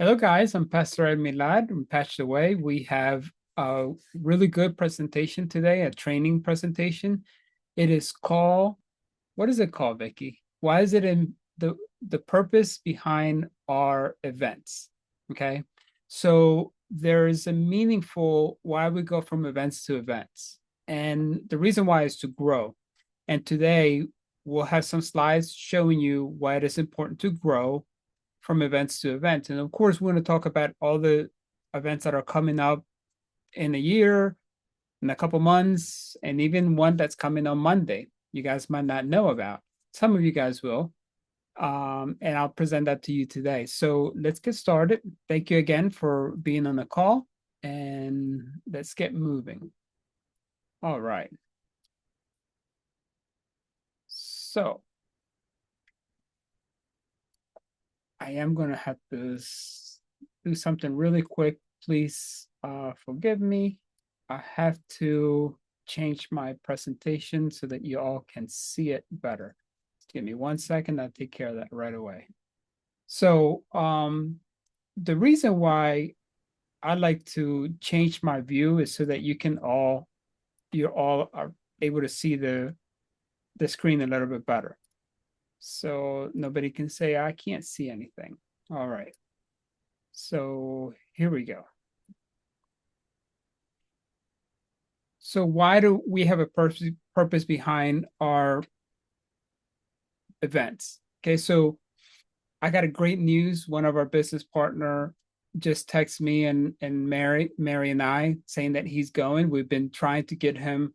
Hello, guys. I'm Pastor Ed Milad. I'm Patched Away. We have a really good presentation today, a training presentation. It is called, what is it called, Vicky? Why is it in the purpose behind our events? Okay. So there is a meaningful why we go from events to events. And the reason why is to grow. And today we'll have some slides showing you why it is important to grow from events to events. And of course, we're going to talk about all the events that are coming up in a year, in a couple months, and even one that's coming on Monday. You guys might not know about. Some of you guys will. And I'll present that to you today. So let's get started. Thank you again for being on the call, and let's get moving. All right. So I am going to have to do something really quick. Please forgive me. I have to change my presentation so that you all can see it better. Give me 1 second. I'll take care of that right away. So the reason why I like to change my view is so that you're all are able to see the screen a little bit better. So nobody can say I can't see anything. All right. So here we go. So why do we have a purpose behind our events? Okay, so I got a great news. One of our business partner just texted me and Mary and I saying that he's going. We've been trying to get him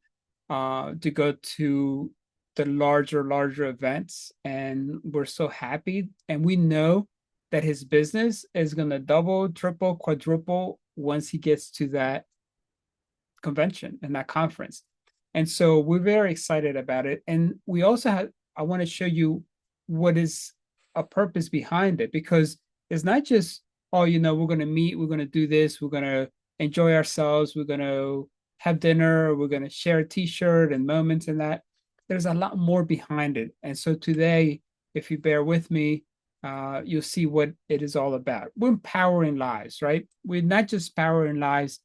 to go to the larger events, and we're so happy. And we know that his business is going to double, triple, quadruple once he gets to that convention and that conference. And so we're very excited about it. And we also have, I want to show you what is a purpose behind it, because it's not just, oh, we're going to meet, we're going to do this, we're going to enjoy ourselves, we're going to have dinner, we're going to share a t-shirt and moments and that. There's a lot more behind it. And so today, if you bear with me, you'll see what it is all about. We're empowering lives, right? We're not just powering lives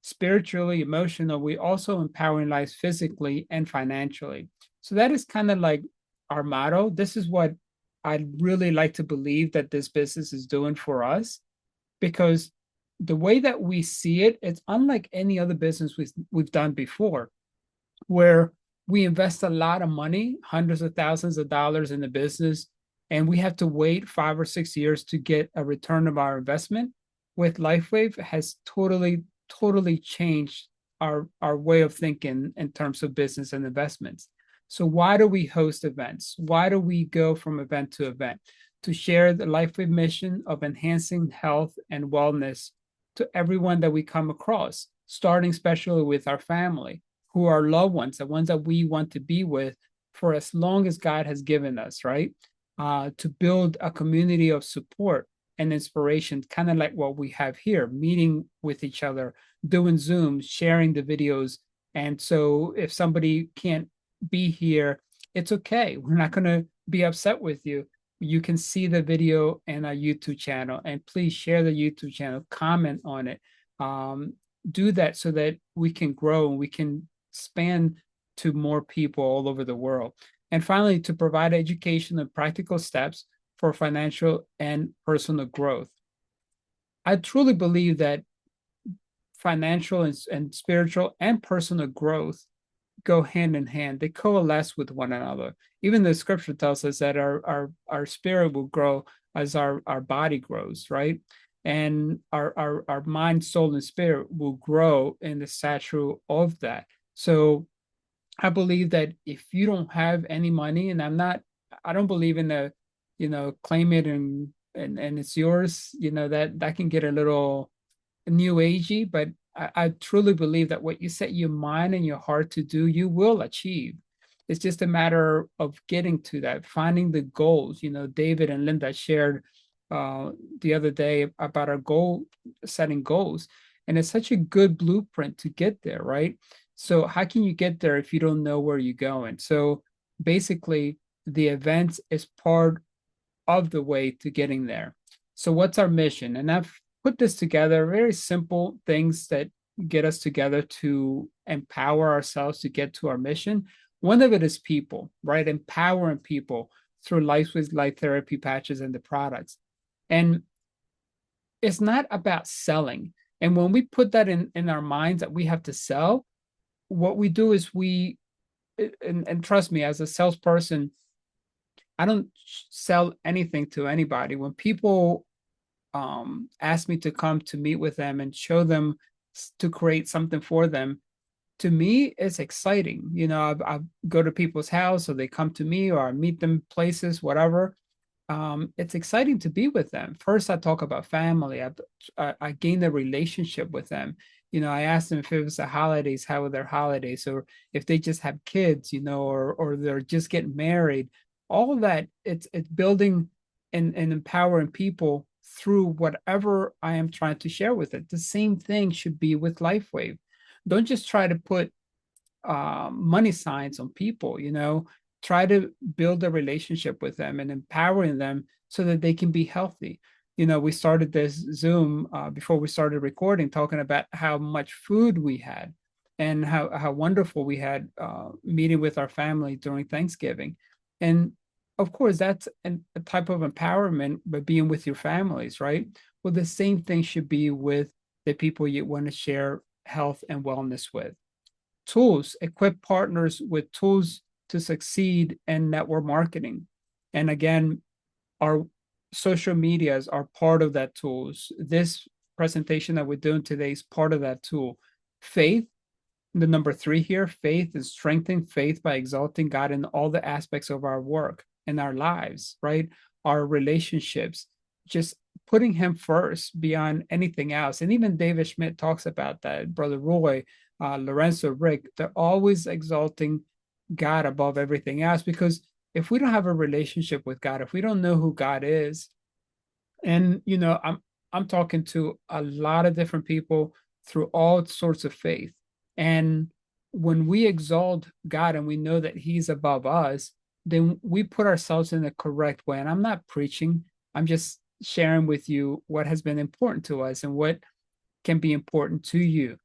spiritually, emotional, we also empowering lives physically and financially. So that is kind of like our motto. This is what I'd really like to believe that this business is doing for us, because the way that we see it, it's unlike any other business we've done before, where we invest a lot of money, hundreds of thousands of dollars in the business, and we have to wait 5 or 6 years to get a return of our investment. With LifeWave, has totally changed our way of thinking in terms of business and investments. So why do we host events? Why do we go from event to event? To share the LifeWave mission of enhancing health and wellness to everyone that we come across, starting especially with our family, who are loved ones, the ones that we want to be with for as long as God has given us, right? To build a community of support and inspiration, kind of like what we have here, meeting with each other, doing Zoom, sharing the videos. And so if somebody can't be here, it's okay. We're not going to be upset with you. You can see the video in our YouTube channel, and please share the YouTube channel, comment on it. Do that so that we can grow and we can span to more people all over the world. And finally, to provide education and practical steps for financial and personal growth. I truly believe that financial and spiritual and personal growth go hand in hand. They coalesce with one another. Even the scripture tells us that our spirit will grow as our body grows, right? And our mind, soul, and spirit will grow in the stature of that. So I believe that if you don't have any money, and I don't believe in the, claim it and it's yours, that can get a little new agey, but I truly believe that what you set your mind and your heart to do, you will achieve. It's just a matter of getting to that, finding the goals. David and Linda shared the other day about our goal setting goals, and it's such a good blueprint to get there, right? So how can you get there if you don't know where you're going? So basically, the event is part of the way to getting there. So what's our mission? And I've put this together, very simple things that get us together to empower ourselves to get to our mission. One of it is people, right? Empowering people through LifeWave light therapy patches and the products. And it's not about selling. And when we put that in our minds that we have to sell, what we do is and trust me, as a salesperson, I don't sell anything to anybody. When people ask me to come to meet with them and show them to create something for them, to me, it's exciting. I go to people's house or they come to me or I meet them places, whatever. It's exciting to be with them. First, I talk about family. I gain a relationship with them. I ask them if it was the holidays, how were their holidays, or if they just have kids, or they're just getting married. All of that, it's building and empowering people through whatever I am trying to share with it. The same thing should be with LifeWave. Don't just try to put money signs on people, try to build a relationship with them and empowering them so that they can be healthy. We started this Zoom before we started recording, talking about how much food we had and how wonderful we had meeting with our family during Thanksgiving. And of course, that's a type of empowerment, but being with your families, right? Well, the same thing should be with the people you want to share health and wellness with. Tools, equip partners with tools to succeed in network marketing. And again, our social medias are part of that tools. This presentation that we're doing today is part of that tool. Faith, the number 3 here, faith is strengthening faith by exalting God in all the aspects of our work and our lives, right? Our relationships, just putting him first beyond anything else. And even David Schmidt talks about that, Brother Roy, Lorenzo, Rick, they're always exalting God above everything else, because if we don't have a relationship with God, if we don't know who God is, and I'm talking to a lot of different people through all sorts of faith. And when we exalt God and we know that he's above us, then we put ourselves in the correct way. And I'm not preaching, I'm just sharing with you what has been important to us and what can be important to you.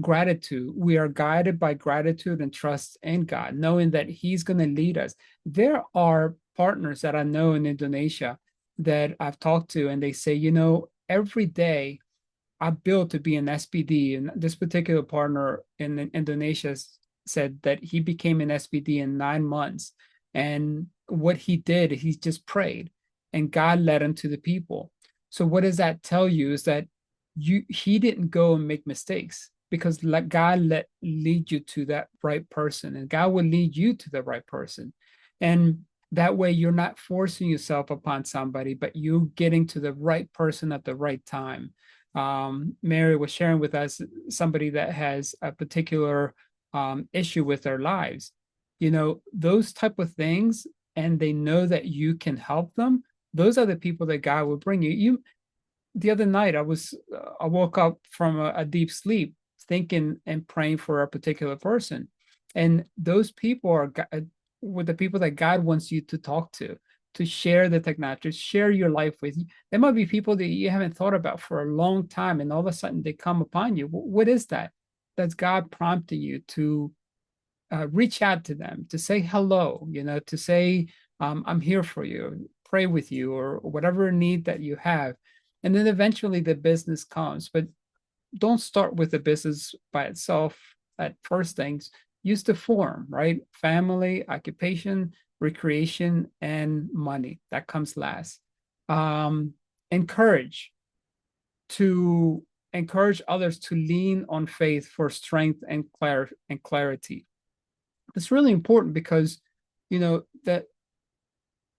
Gratitude. We are guided by gratitude and trust in God, knowing that he's going to lead us. There are partners that I know in Indonesia that I've talked to, and they say, every day I build to be an SPD. And this particular partner in Indonesia said that he became an SPD in 9 months. And what he did, he just prayed and God led him to the people. So what does that tell you is that he didn't go and make mistakes, because God lead you to that right person, and God will lead you to the right person. And that way you're not forcing yourself upon somebody, but you getting to the right person at the right time. Mary was sharing with us somebody that has a particular issue with their lives. Those type of things, and they know that you can help them. Those are the people that God will bring you. The other night, I woke up from a deep sleep, thinking and praying for a particular person, and those people are with the people that God wants you to talk to share the technology, to share your life with. There might be people that you haven't thought about for a long time, and all of a sudden they come upon you. What is that? That's God prompting you to reach out to them, to say hello, to say, I'm here for you, pray with you, or whatever need that you have. And then eventually the business comes. But don't start with the business by itself at first things. Use the form, right? Family, occupation, recreation, and money. That comes last. Um, encourage to encourage others to lean on faith for strength and clarity. It's really important because that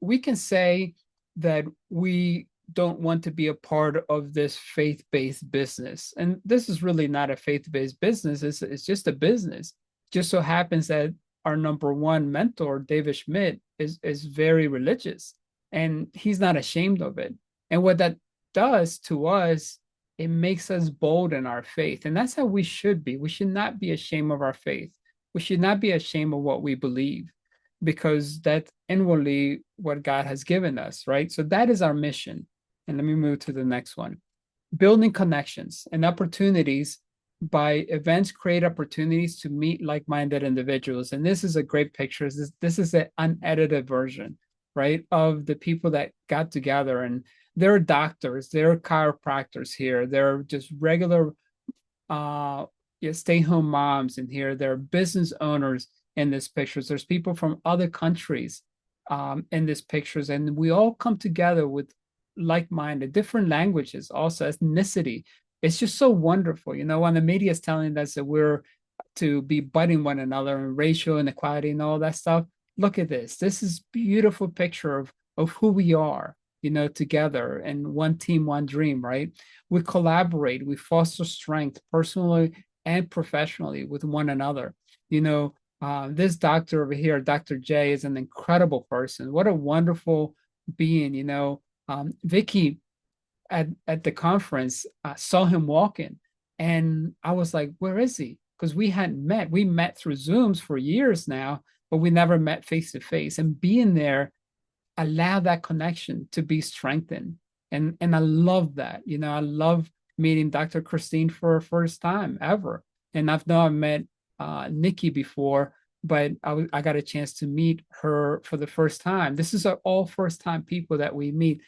we can say that we don't want to be a part of this faith-based business. And this is really not a faith-based business. It's just a business. Just so happens that our number one mentor, David Schmidt, is very religious, and he's not ashamed of it. And what that does to us, it makes us bold in our faith. And that's how we should be. We should not be ashamed of our faith. We should not be ashamed of what we believe, because that's inwardly what God has given us, right? So that is our mission. And let me move to the next one. Building connections and opportunities by events create opportunities to meet like-minded individuals. And this is a great picture. This is an unedited version, right, of the people that got together. And there are doctors, there are chiropractors here, there are just regular uh, yeah, stay-home moms in here. There are business owners in these pictures. There's people from other countries in these pictures, and we all come together with like-minded, different languages, also ethnicity. It's just so wonderful, when the media is telling us that we're to be budding one another and racial inequality and all that stuff. Look at this. This is beautiful picture of who we are, together and one team, one dream, right? We collaborate, we foster strength personally and professionally with one another. This doctor over here, Dr. J, is an incredible person. What a wonderful being, Vicky at the conference saw him walking, and I was like, where is he? Because we hadn't met. We met through Zooms for years now, but we never met face to face. And being there allow that connection to be strengthened. And I love that. I love meeting Dr. Christine for a first time ever. And I've met Nikki before, but I got a chance to meet her for the first time. This is all first time people that we meet.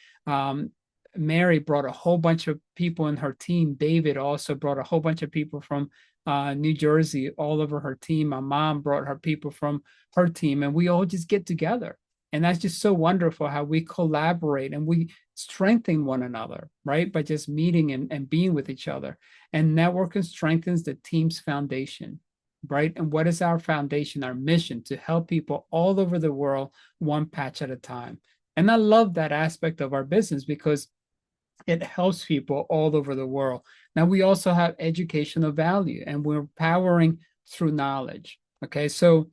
Mary brought a whole bunch of people in her team. David also brought a whole bunch of people from New Jersey all over her team. My mom brought her people from her team, and we all just get together. And that's just so wonderful how we collaborate and we strengthen one another, right? By just meeting and being with each other. And networking strengthens the team's foundation, right? And what is our foundation, our mission? To help people all over the world, one patch at a time. And I love that aspect of our business because it helps people all over the world. Now, we also have educational value and we're powering through knowledge. Okay, so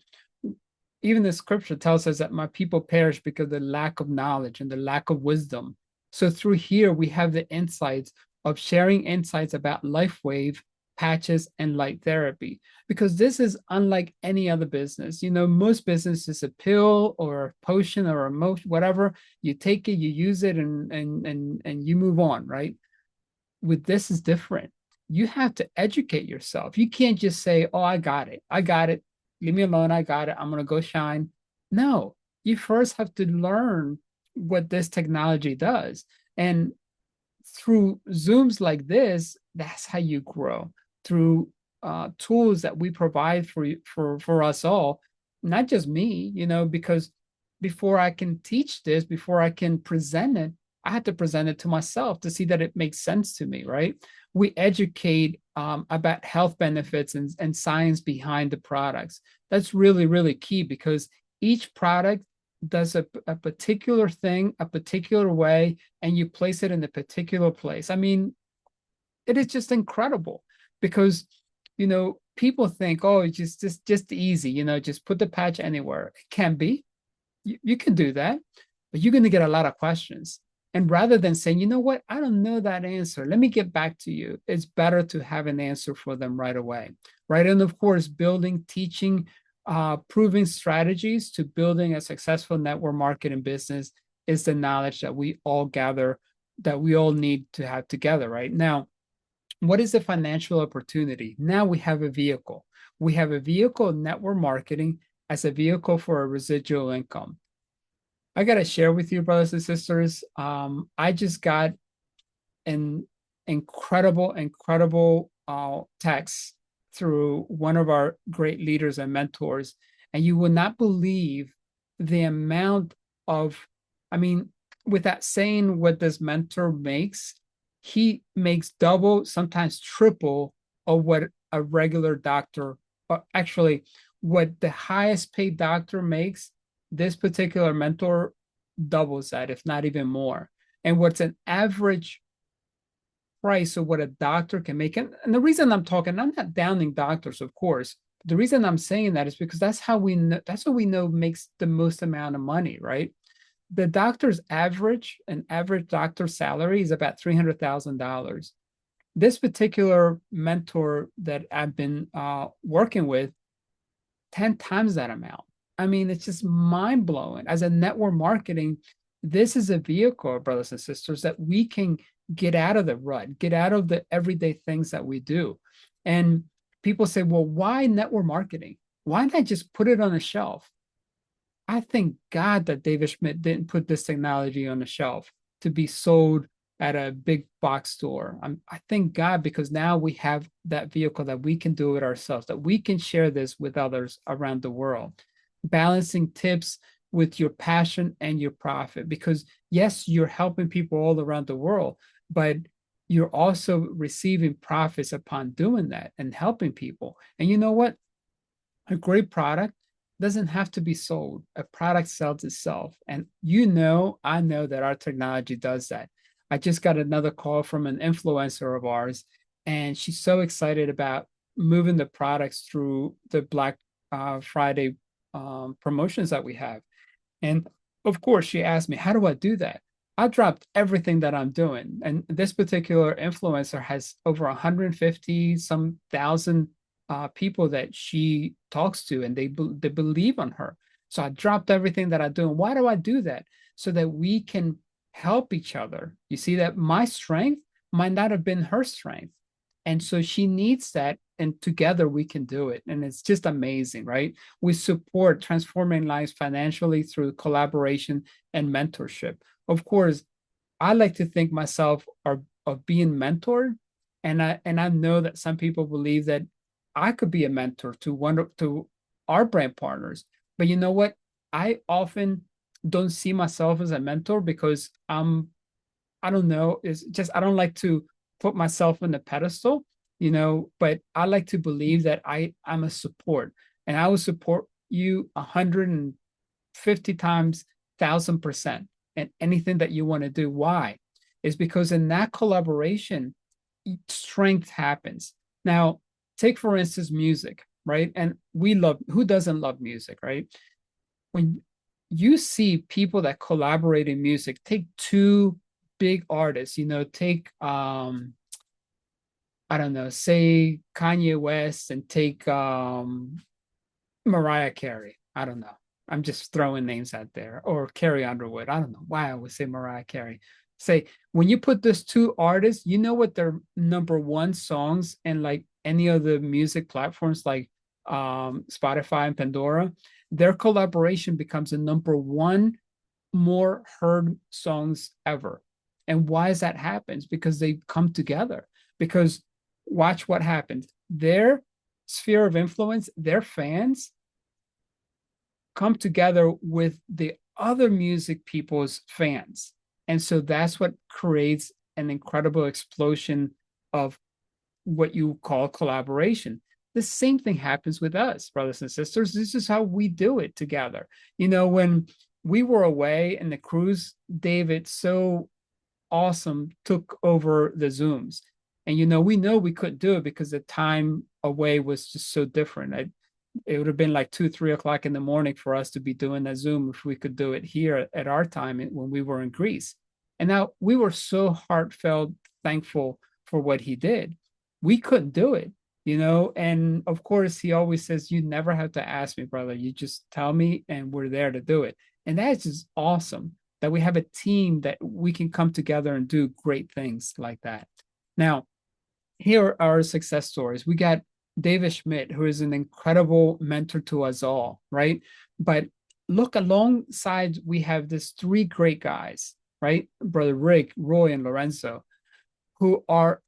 even the scripture tells us that my people perish because of the lack of knowledge and the lack of wisdom. So through here, we have the insights of sharing insights about LifeWave, patches, and light therapy, because this is unlike any other business. Most businesses, a pill or a potion or a whatever, you take it, you use it, and you move on, right? With this is different. You have to educate yourself. You can't just say, oh, I got it. Leave me alone. I got it. I'm going to go shine. No, you first have to learn what this technology does. And through Zooms like this, that's how you grow. Through tools that we provide for us all, not just me, because before I can teach this, before I can present it, I had to present it to myself to see that it makes sense to me, right? We educate about health benefits and science behind the products. That's really, really key because each product does a particular thing, a particular way, and you place it in a particular place. I mean, it is just incredible because, people think, oh, it's just easy, just put the patch anywhere. It can be. You can do that, but you're going to get a lot of questions. And rather than saying, you know what, I don't know that answer, let me get back to you, it's better to have an answer for them right away, right? And of course, building, teaching, proving strategies to building a successful network marketing business is the knowledge that we all gather, that we all need to have together, right? Now, what is the financial opportunity? Now we have a vehicle. We have a vehicle, network marketing, as a vehicle for a residual income. I got to share with you, brothers and sisters. I just got an incredible text through one of our great leaders and mentors. And you will not believe the amount of, I mean, without saying what this mentor makes, he makes double, sometimes triple of what a regular doctor, or actually what the highest paid doctor makes. This particular mentor doubles that, if not even more. And what's an average price of what a doctor can make. And the reason I'm not downing doctors, of course. The reason I'm saying that is because that's what we know makes the most amount of money, right? The doctor's an average doctor salary is about $300,000. This particular mentor that I've been working with, 10 times that amount. I mean, it's just mind blowing. As a network marketing, this is a vehicle, brothers and sisters, that we can get out of the rut, get out of the everyday things that we do. And people say, well, why network marketing? Why not just put it on a shelf? I thank God that David Schmidt didn't put this technology on the shelf to be sold at a big box store. I thank God because now we have that vehicle that we can do it ourselves, that we can share this with others around the world. Balancing tips with your passion and your profit, because yes, you're helping people all around the world, but you're also receiving profits upon doing that and helping people. And you know what? A great product doesn't have to be sold. A product sells itself. And I know that our technology does that. I just got another call from an influencer of ours, and she's so excited about moving the products through the Black Friday promotions that we have. And of course, she asked me, how do I do that? I dropped everything that I'm doing. And this particular influencer has over 150 some thousand people that she talks to, and they believe on her. So I dropped everything that I do. And why do I do that? So that we can help each other. You see that my strength might not have been her strength. And so she needs that. And together we can do it. And it's just amazing, right? We support transforming lives financially through collaboration and mentorship. Of course, I like to think myself of being mentored. And I know that some people believe that I could be a mentor to our brand partners. But you know what? I often don't see myself as a mentor because I don't know, it's just I don't like to put myself on the pedestal, but I like to believe that I'm a support, and I will support you 150 times, 1,000% and anything that you want to do. Why? Is because in that collaboration, strength happens. Now, take for instance music, right? And who doesn't love music, right? When you see people that collaborate in music, take two big artists, take I don't know, say Kanye West and take Mariah Carey. I don't know. I'm just throwing names out there. Or Carrie Underwood. I don't know why I would say Mariah Carey. Say, when you put those two artists, you know what their number one songs and like any of the music platforms like Spotify and Pandora, their collaboration becomes the number one more heard songs ever. And why is that happens? Because they come together. Because watch what happens. Their sphere of influence, their fans come together with the other music people's fans. And so that's what creates an incredible explosion of what you call collaboration. The same thing happens with us, brothers and sisters. This is how we do it together. When we were away in the cruise, David so awesome took over the Zooms. And we know we couldn't do it because the time away was just so different. It would have been like 2, 3 o'clock in the morning for us to be doing a Zoom if we could do it here at our time when we were in Greece. And now we were so heartfelt thankful for what he did. We couldn't do it, and of course he always says, you never have to ask me, brother. You just tell me and we're there to do it. And that's just awesome that we have a team that we can come together and do great things like that. Now, here are our success stories. We got David Schmidt, who is an incredible mentor to us all, right? But look, alongside, we have these three great guys, right? Brother Rick, Roy, and Lorenzo, who are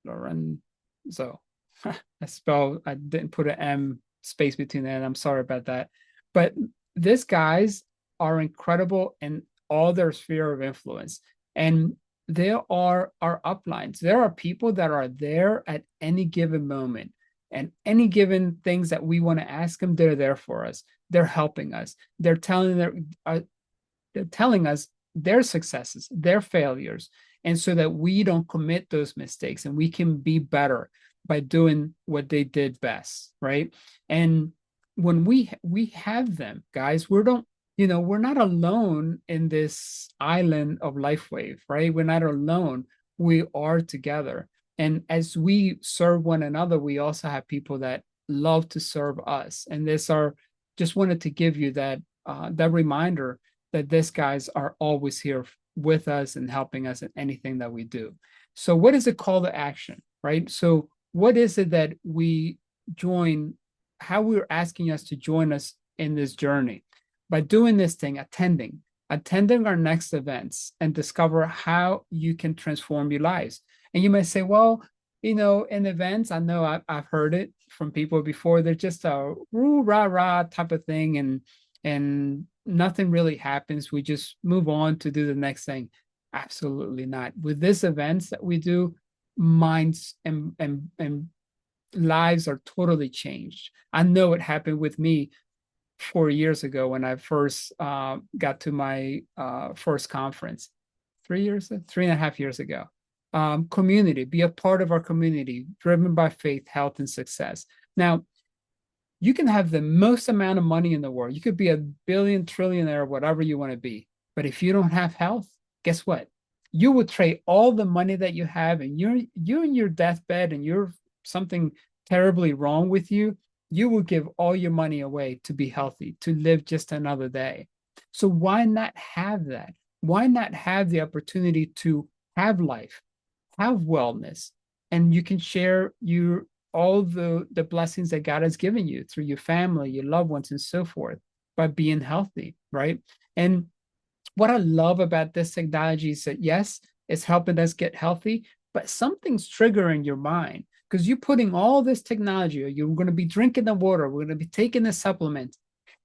Lorenzo. I didn't put an M space between that. I'm sorry about that. But these guys are incredible in all their sphere of influence. And there are our uplines. There are people that are there at any given moment, and any given things that we want to ask them, they're there for us. They're helping us. They're telling us their successes, their failures, and so that we don't commit those mistakes and we can be better by doing what they did best, right? And when we have them, guys, we're not alone in this island of LifeWave, right? We're not alone. We are together. And as we serve one another, we also have people that love to serve us. And just wanted to give you that reminder that these guys are always here with us and helping us in anything that we do. So what is a call to action, right? So what is it that we join, how we're asking us to join us in this journey by doing this thing, attending our next events and discover how you can transform your lives. And you may say, well, in events, I know I've heard it from people before. They're just a roo rah rah type of thing, and nothing really happens. We just move on to do the next thing. Absolutely not. With these events that we do, minds and lives are totally changed. I know it happened with me 4 years ago when I first got to my first conference. 3 years, 3.5 years ago. Community, be a part of our community, driven by faith, health, and success. Now, you can have the most amount of money in the world. You could be a billion trillionaire, whatever you want to be. But if you don't have health, guess what? You would trade all the money that you have, and you're in your deathbed and you're something terribly wrong with you. You will give all your money away to be healthy, to live just another day. So why not have that? Why not have the opportunity to have life, have wellness, and you can share your all the blessings that God has given you through your family, your loved ones, and so forth by being healthy, right? And what I love about this technology is that yes, it's helping us get healthy, but something's triggering your mind because you're putting all this technology, or you're going to be drinking the water, we're going to be taking the supplements.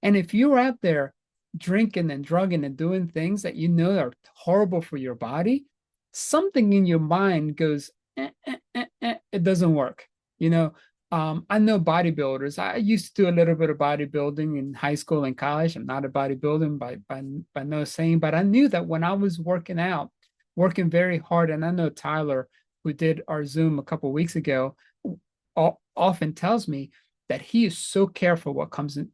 And if you're out there drinking and drugging and doing things that you know are horrible for your body, something in your mind goes, it doesn't work. You know, I know bodybuilders. I used to do a little bit of bodybuilding in high school and college. I'm not a bodybuilding by no saying, but I knew that when I was working out, working very hard, and I know Tyler, who did our Zoom a couple of weeks ago, often tells me that he is so careful what comes in,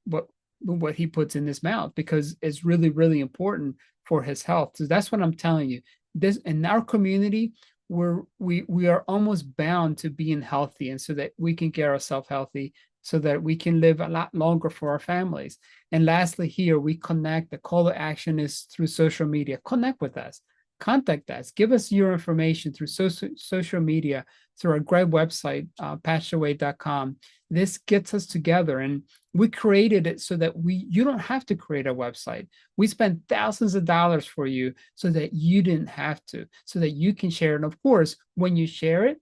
what he puts in his mouth, because it's really, really important for his health. So that's what I'm telling you. This in our community, we are almost bound to being healthy, and so that we can get ourselves healthy so that we can live a lot longer for our families. And lastly, here we connect. The call to action is through social media. Connect with us, contact us, give us your information through social media, through our great website, pastorwave.com. This gets us together, and we created it so that you don't have to create a website. We spent thousands of dollars for you so that you didn't have to, so that you can share it. And of course, when you share it,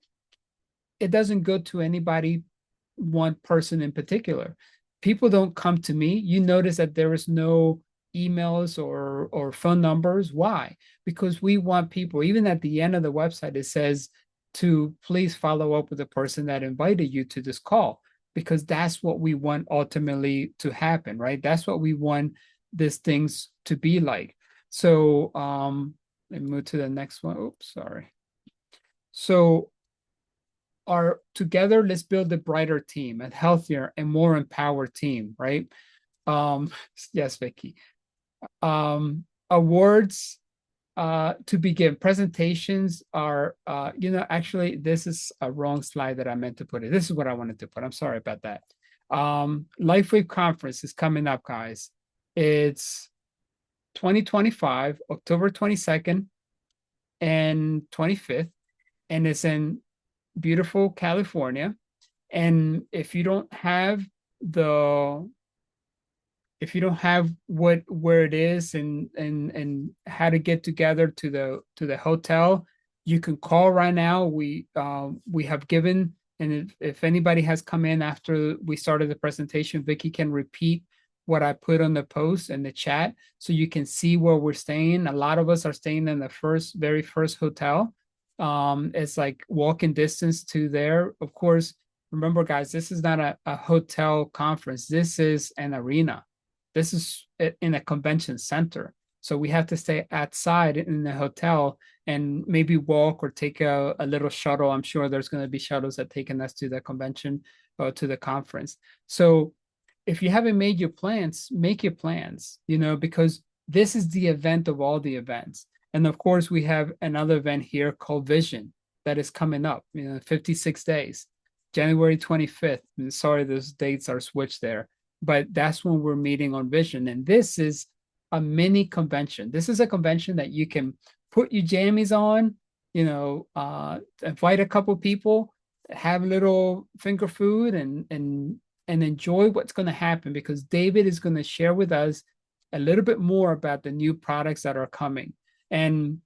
it doesn't go to anybody, one person in particular. People don't come to me. You notice that there is no emails or phone numbers. Why? Because we want people, even at the end of the website, it says to please follow up with the person that invited you to this call, because that's what we want ultimately to happen, right? That's what we want these things to be like. So let me move to the next one. Oops, sorry. So together, let's build a brighter team, a healthier and more empowered team, right? Yes, Vicky. Awards to begin. Presentations are, actually, this is a wrong slide that I meant to put it. This is what I wanted to put. I'm sorry about that. LifeWave Conference is coming up, guys. It's 2025, October 22nd and 25th, and it's in beautiful California. And if you don't have where it is and how to get together to the hotel, you can call right now. We have given, and if anybody has come in after we started the presentation, Vicky can repeat what I put on the post and the chat, so you can see where we're staying. A lot of us are staying in the very first hotel. It's like walking distance to there. Of course, remember, guys, this is not a hotel conference. This is an arena. This is in a convention center. So we have to stay outside in the hotel and maybe walk or take a little shuttle. I'm sure there's going to be shuttles that taking us to the convention or to the conference. So if you haven't made your plans, make your plans, because this is the event of all the events. And of course, we have another event here called Vision that is coming up, 56 days, January 25th. Sorry, those dates are switched there, but that's when we're meeting on Vision. And this is a mini convention. This is a convention that you can put your jammies on, invite a couple people, have a little finger food, and enjoy what's going to happen, because David is going to share with us a little bit more about the new products that are coming. And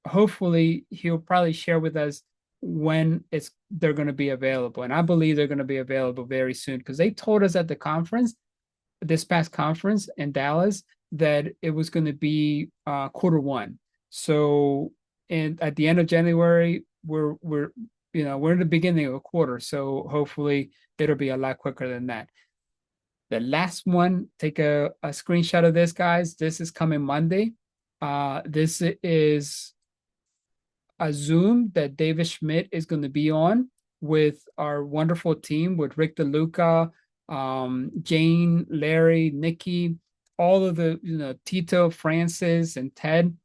hopefully he'll probably share with us when they're going to be available. And I believe they're going to be available very soon, because they told us at the conference, this past conference in Dallas, that it was going to be quarter 1. So, and at the end of January, we're in the beginning of a quarter. So hopefully it'll be a lot quicker than that. The last one, take a screenshot of this, guys. This is coming Monday. This is a Zoom that David Schmidt is going to be on with our wonderful team, with Rick DeLuca, Jane, Larry, Nikki, all of the, Tito, Francis, and Ted.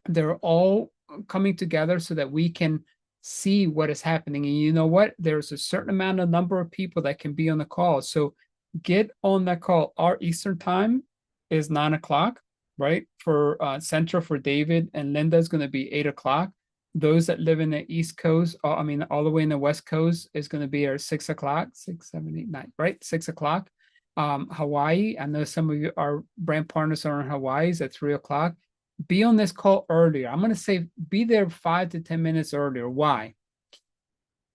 They're all coming together so that we can see what is happening. And you know what? There's a certain number of people that can be on the call. So get on that call. Our Eastern time is 9 o'clock, right? For Central for David, and Linda is going to be 8 o'clock. Those that live in the East Coast, all the way in the West Coast, is going to be at 6 o'clock, 6, 7, 8, 9, right? 6 o'clock. Hawaii, I know some of you, our brand partners are in Hawaii, at 3 o'clock. Be on this call earlier. I'm going to say be there 5 to 10 minutes earlier. Why?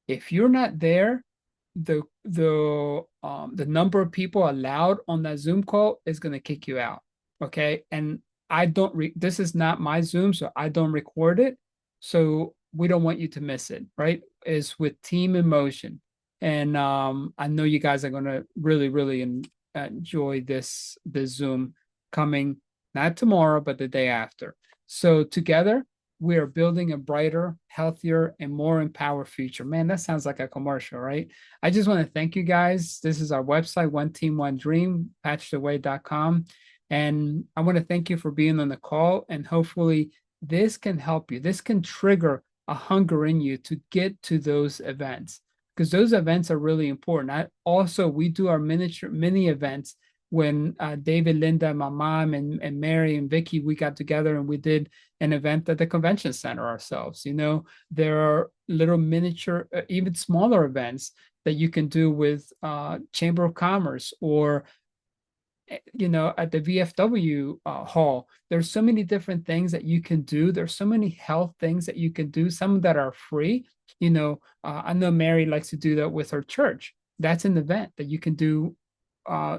If you're not there, the number of people allowed on that Zoom call is going to kick you out. Okay. And this is not my Zoom, so I don't record it. So we don't want you to miss it, right? It's with Team Emotion. And I know you guys are going to really, really enjoy this Zoom coming, not tomorrow, but the day after. So together, we are building a brighter, healthier, and more empowered future. Man, that sounds like a commercial, right? I just want to thank you guys. This is our website, One Team, One Dream, patchedaway.com. And I want to thank you for being on the call. And hopefully this can help you. This can trigger a hunger in you to get to those events, because those events are really important. We do our mini events when David, Linda, my mom, and Mary and Vicky, we got together and we did an event at the convention center ourselves. There are little miniature, even smaller events that you can do with Chamber of Commerce, or at the VFW hall. There's so many different things that you can do. There's so many health things that you can do, some that are free. I know Mary likes to do that with her church. That's an event that you can do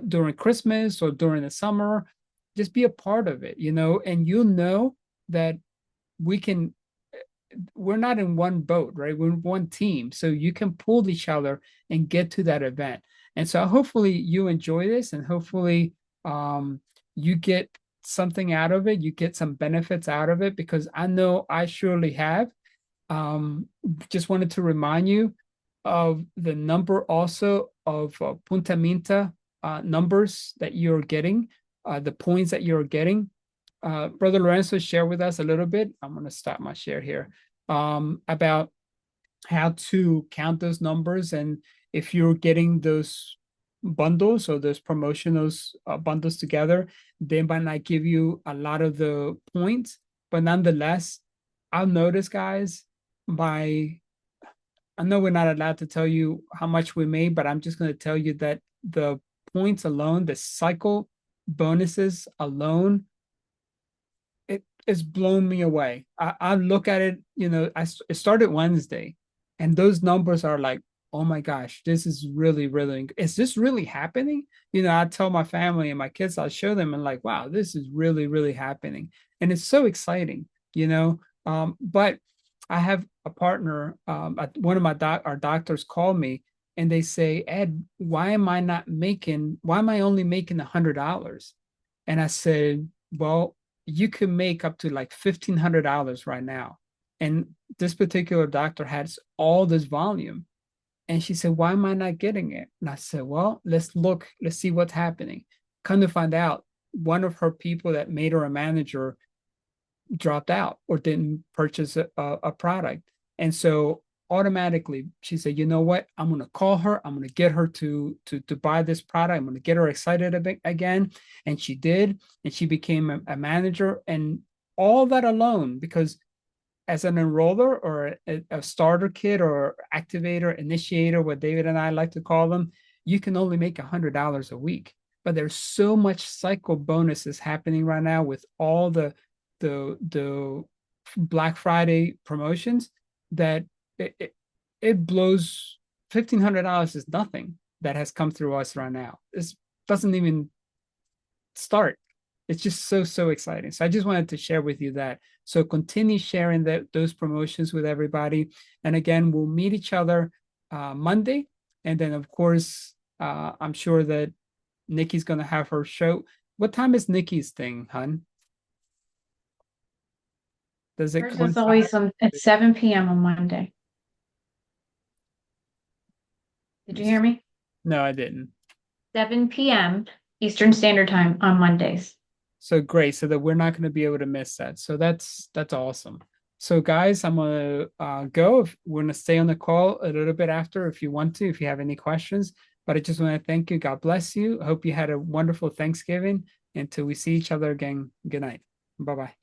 during Christmas or during the summer. Just be a part of it, and you'll know that we're not in one boat, right? We're in one team. So you can pull each other and get to that event. And so hopefully you enjoy this, and hopefully you get something out of it. You get some benefits out of it, because I know I surely have. Just wanted to remind you of the number also of Punta Minta numbers that you're getting, the points that you're getting. Brother Lorenzo shared with us a little bit. I'm going to stop my share here, about how to count those numbers. And if you're getting those bundles or those promotional bundles together, they might not give you a lot of the points, but nonetheless, I've noticed, guys, I know we're not allowed to tell you how much we made, but I'm just going to tell you that the points alone, the cycle bonuses alone, it's blown me away. I look at it, it started Wednesday, and those numbers are like, oh my gosh, this is really, really, is this really happening? I tell my family and my kids, I'll show them, and like, wow, this is really, really happening. And it's so exciting, but I have a partner, one of our doctors called me, and they say, Ed, why am I only making $100? And I said, well, you can make up to like $1,500 right now. And this particular doctor has all this volume. And she said, why am I not getting it? And I said, well, let's see what's happening. Come to find out, one of her people that made her a manager dropped out or didn't purchase a product. And so automatically she said, you know what, I'm going to call her, I'm going to get her to buy this product, I'm going to get her excited a bit again. And she did, and she became a manager. And all that alone, because as an enroller or a starter kit or activator, initiator, what David and I like to call them, you can only make $100 a week. But there's so much cycle bonuses happening right now with all the Black Friday promotions that it blows. $1,500 is nothing that has come through us right now. This doesn't even start. It's just so exciting. So I just wanted to share with you that. So continue sharing those promotions with everybody. And again, we'll meet each other Monday. And then, of course, I'm sure that Nikki's going to have her show. What time is Nikki's thing, hun? Does it Hers is coincide? always at 7 p.m. on Monday. Did you hear me? No, I didn't. 7 p.m. Eastern Standard Time on Mondays. So great, so that we're not going to be able to miss that. So that's awesome. So guys, I'm gonna go. We're gonna stay on the call a little bit after if you want to, if you have any questions. But I just want to thank you. God bless you. I hope you had a wonderful Thanksgiving. Until we see each other again, good night. Bye bye.